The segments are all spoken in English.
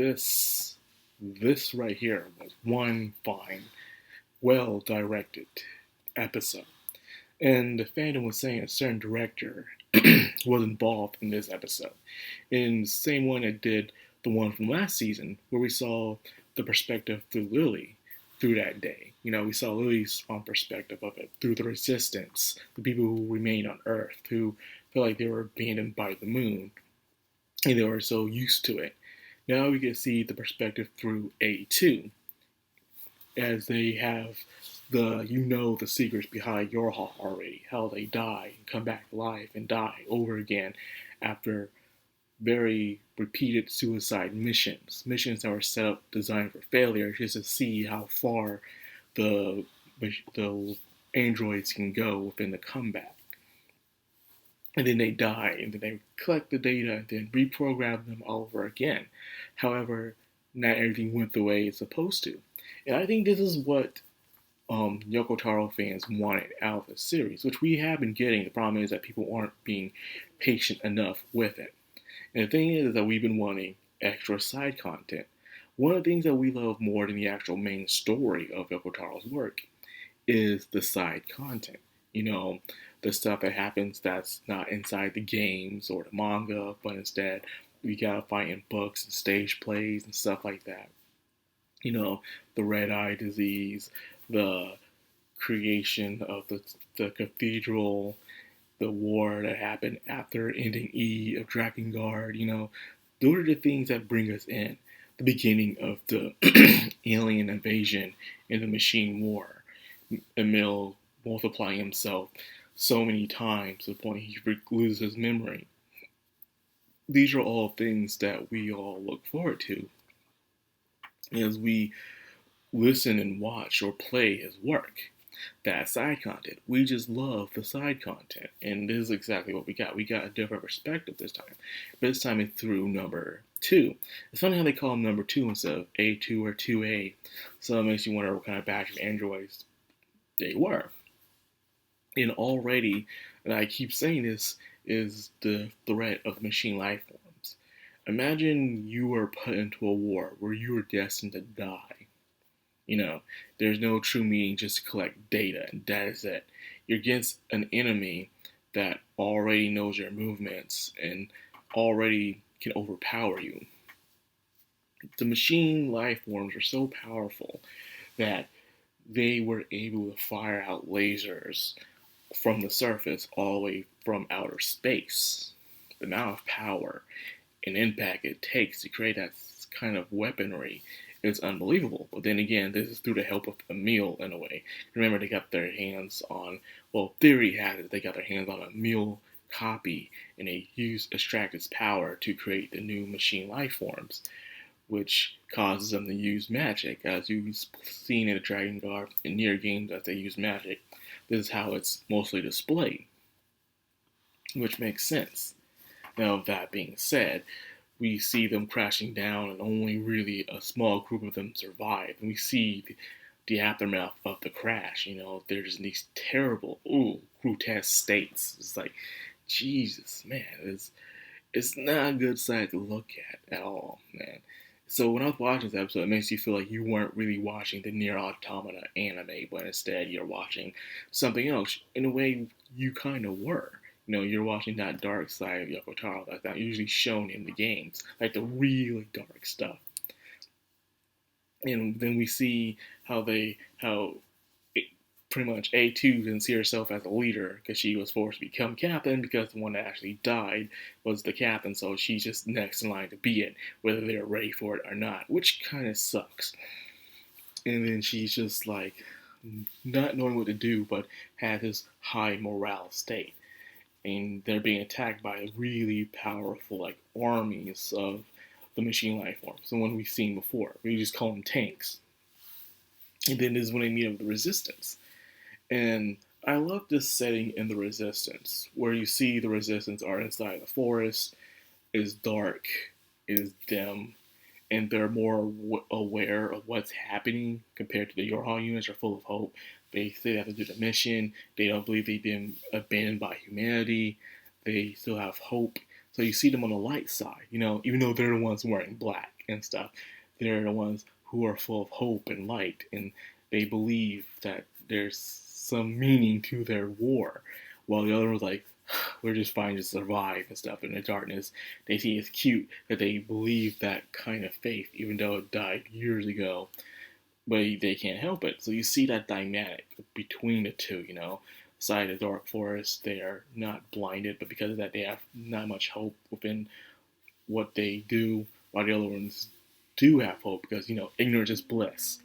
this right here was one fine, well directed episode. And the fandom was saying a certain director was involved in this episode. In the same one that did the one from last season, where we saw the perspective through Lily through that day. We saw Lily's perspective of it through the resistance, the people who remained on Earth, who felt like they were abandoned by the moon, and they were so used to it. Now we get to see the perspective through A2, as they have the secrets behind Yorha already, how they die and come back alive and die over again after very repeated suicide missions that were set up designed for failure, just to see how far the androids can go within the comeback. And then they die, and then they collect the data and then reprogram them all over again. However, not everything went the way it's supposed to. And I think this is what Yoko Taro fans wanted out of the series, which we have been getting. The problem is that people aren't being patient enough with it. And the thing is that we've been wanting extra side content. One of the things that we love more than the actual main story of Yoko Taro's work is the side content. The stuff that happens that's not inside the games or the manga, but instead we gotta find in books and stage plays and stuff like that. The red eye disease, the creation of the cathedral, the war that happened after ending E of Drakengard. Those are the things that bring us in. The beginning of the alien invasion and the machine war. Emil multiplying himself so many times to the point he loses his memory. These are all things that we all look forward to as we listen and watch or play his work. That side content. We just love the side content. And this is exactly what we got. We got a different perspective this time. But this time it's through number 2. It's funny how they call him number 2 instead of A2 or 2A. So it makes you wonder what kind of batch of androids they were. And already, and I keep saying this, is the threat of machine life forms. Imagine you were put into a war where you were destined to die. There's no true meaning just to collect data, and that is it. You're against an enemy that already knows your movements and already can overpower you. The machine life forms are so powerful that they were able to fire out lasers from the surface all the way from outer space. The amount of power and impact it takes to create that kind of weaponry is unbelievable. But then again, this is through the help of Emil in a way. Remember, they got their hands on, theory has it, they got their hands on a Emil copy, and they extract its power to create the new machine life forms, which causes them to use magic. As you've seen in the Drakengard and Nier games, as they use magic, this is how it's mostly displayed, which makes sense. Now, that being said, we see them crashing down and only really a small group of them survive. And we see the aftermath of the crash. They're just in these terrible, grotesque states. It's like, Jesus, man, it's not a good sight to look at all, man. So when I was watching this episode, it makes you feel like you weren't really watching the Nier Automata anime, but instead you're watching something else. In a way, you kind of were. You're watching that dark side of Yoko Taro that's not usually shown in the games, like the really dark stuff. And then we see how pretty much A2 didn't see herself as a leader because she was forced to become captain because the one that actually died was the captain, so she's just next in line to be it, whether they're ready for it or not, which kind of sucks. And then she's just like not knowing what to do, but had this high morale state. And they're being attacked by really powerful armies of the machine life forms, the one we've seen before. We just call them tanks. And then this is when they meet up with the resistance. And I love this setting in the resistance, where you see the resistance are inside the forest, is dark, is dim, and they're more aware of what's happening compared to the Yorha units are full of hope. They say they have to do the mission. They don't believe they've been abandoned by humanity. They still have hope. So you see them on the light side, even though they're the ones wearing black. and stuff, they're the ones who are full of hope and light, and they believe that there's some meaning to their war, while the other one's like, we're just trying to survive and stuff in the darkness. They see it's cute that they believe that kind of faith, even though it died years ago, but they can't help it. So you see that dynamic between the two, Side of the dark forest, they are not blinded, but because of that, they have not much hope within what they do, while the other ones do have hope because, ignorance is bliss.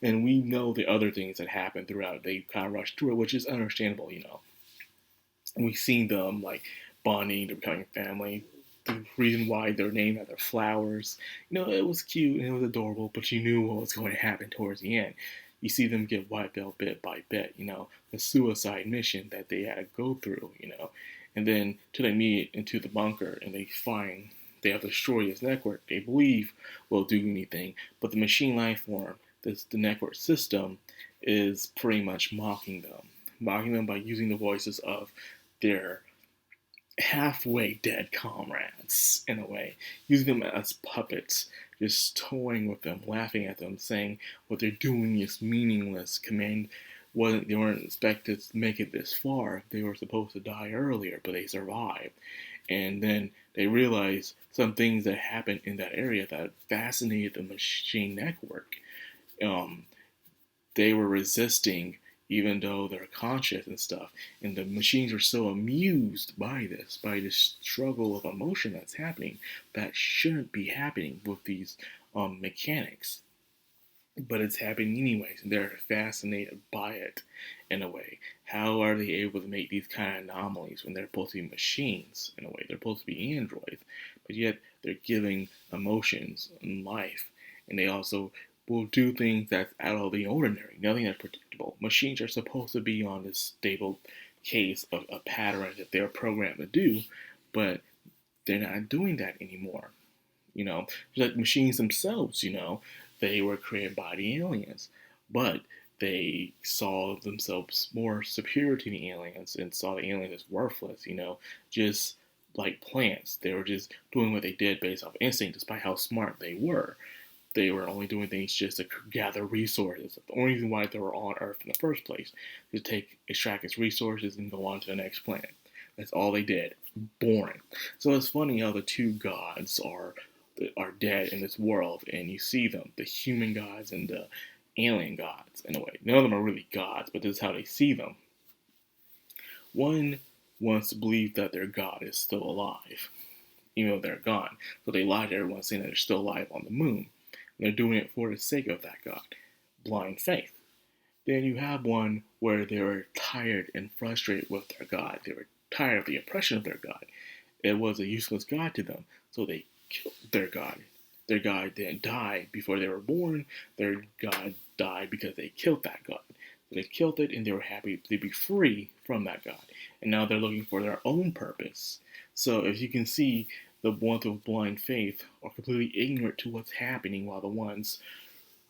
And we know the other things that happen throughout. They kind of rush through it, which is understandable. We've seen them like bonding, they're becoming family. The reason why they're named after flowers, it was cute and it was adorable, but you knew what was going to happen towards the end. You see them get wiped out bit by bit, the suicide mission that they had to go through. And then till they meet into the bunker and they find they have destroyed this network they believe will do anything, but the machine life form, the network system, is pretty much mocking them by using the voices of their halfway dead comrades, in a way, using them as puppets, just toying with them, laughing at them, saying what they're doing is meaningless. They weren't expected to make it this far. They were supposed to die earlier, but they survived. And then they realized some things that happened in that area that fascinated the machine network. They were resisting even though they're conscious and stuff. And the machines are so amused by this struggle of emotion that's happening that shouldn't be happening with these mechanics. But it's happening anyways, and they're fascinated by it in a way. How are they able to make these kind of anomalies when they're supposed to be machines in a way? They're supposed to be androids, but yet they're giving emotions and life, and they also will do things that's out of the ordinary, nothing that's predictable. Machines are supposed to be on this stable case of a pattern that they're programmed to do, but they're not doing that anymore. Like machines themselves, they were created by the aliens, but they saw themselves more superior to the aliens and saw the aliens as worthless, just like plants. They were just doing what they did based off instinct, despite how smart they were. They were only doing things just to gather resources. The only reason why they were on Earth in the first place is to extract its resources and go on to the next planet. That's all they did. Boring. So it's funny how the two gods are dead in this world, and you see them, the human gods and the alien gods, in a way. None of them are really gods, but this is how they see them. One wants to believe that their god is still alive, even though they're gone. So they lie to everyone saying that they're still alive on the moon. And they're doing it for the sake of that god. Blind faith. Then you have one where they were tired and frustrated with their god. They were tired of the oppression of their god. It was a useless god to them, so they killed their god. Their god didn't die before they were born. Their god died because they killed that god. So they killed it, and they were happy to be free from that god. And now they're looking for their own purpose. So if you can see, the ones with blind faith are completely ignorant to what's happening, while the ones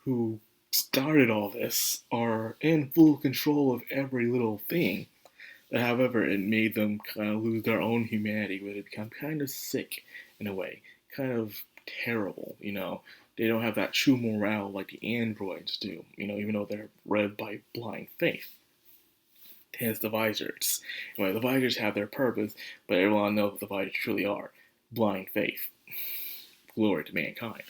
who started all this are in full control of every little thing. However, it made them kind of lose their own humanity, where they become kind of sick in a way, kind of terrible. They don't have that true morale like the androids do. Even though they're led by blind faith. Hence the visors. Anyway, the visors have their purpose, but everyone knows what the visors truly are: blind faith. Glory to mankind.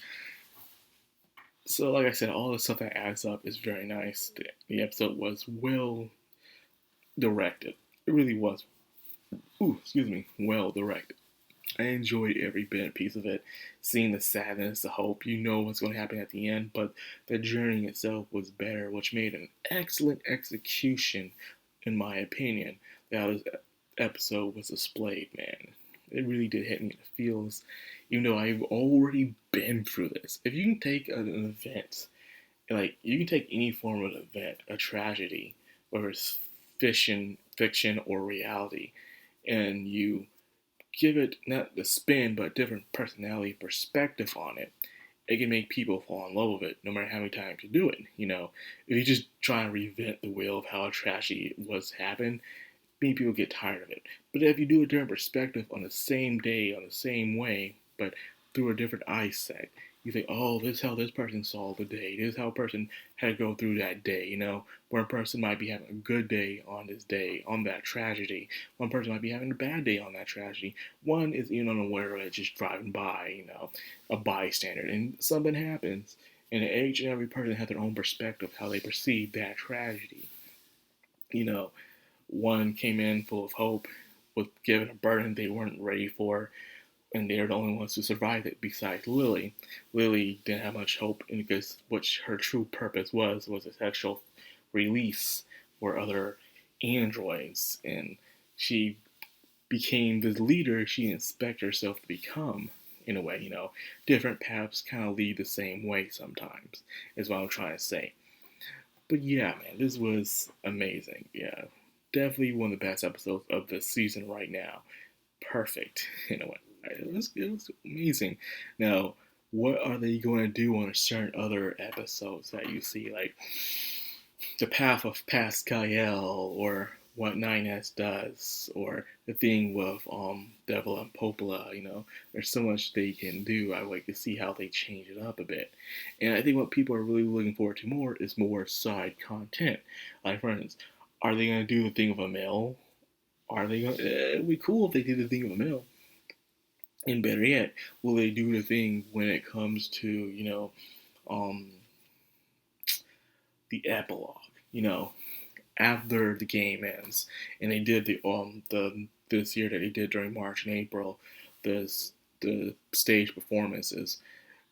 So, like I said, all the stuff that adds up is very nice. The episode was well directed. It really was. Well directed. I enjoyed every bit and piece of it. Seeing the sadness, the hope, what's going to happen at the end, but the journey itself was better, which made an excellent execution, in my opinion, that this episode was displayed, man. It really did hit me in the feels, even though I've already been through this. If you can take an event, like, you can take any form of event, a tragedy, whether it's fiction or reality, and you give it not the spin, but different personality perspective on it, it can make people fall in love with it, no matter how many times you do it. If you just try and reinvent the wheel of how a tragedy was happened, many people get tired of it. But if you do a different perspective on the same day, on the same way, but through a different eyesight, you think, oh, this is how this person saw the day. This is how a person had to go through that day. One person might be having a good day on this day, on that tragedy. One person might be having a bad day on that tragedy. One is unaware of it, just driving by, a bystander, and something happens. And each and every person has their own perspective how they perceive that tragedy. You know, one came in full of hope, was given a burden they weren't ready for, and they're the only ones to survive it besides Lily. Lily didn't have much hope because what her true purpose was a sexual release for other androids, and she became the leader she didn't expect herself to become. In a way, different paths kind of lead the same way sometimes, is what I'm trying to say. But yeah, man, this was amazing. Yeah, definitely one of the best episodes of the season right now. Perfect in a way. It was amazing. Now, what are they going to do on certain other episodes that you see, like the path of Pascal, or what 9S does, or the thing with Devil and Popola? There's so much they can do. I like to see how they change it up a bit. And I think what people are really looking forward to more is more side content. Like, for instance, are they going to do the thing of a mill? Are they going to? It'd be cool if they did the thing of a mill. And better yet, will they do the thing when it comes to, um, the epilogue? After the game ends, and they did the this year that they did during March and April, the stage performances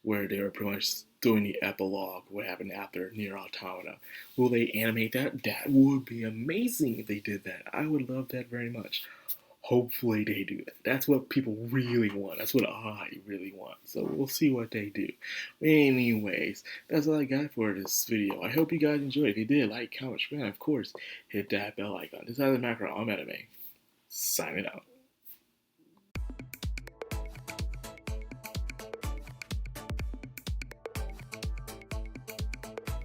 where they were pretty much doing the epilogue, what happened after Nier Automata. Will they animate that? That would be amazing if they did that. I would love that very much. Hopefully they do that. That's what people really want. That's what I really want. So we'll see what they do. Anyways, that's all I got for this video. I hope you guys enjoyed. If you did, like, comment, subscribe, of course, hit that bell icon. This is the Macro. I'm Anime. Signing out.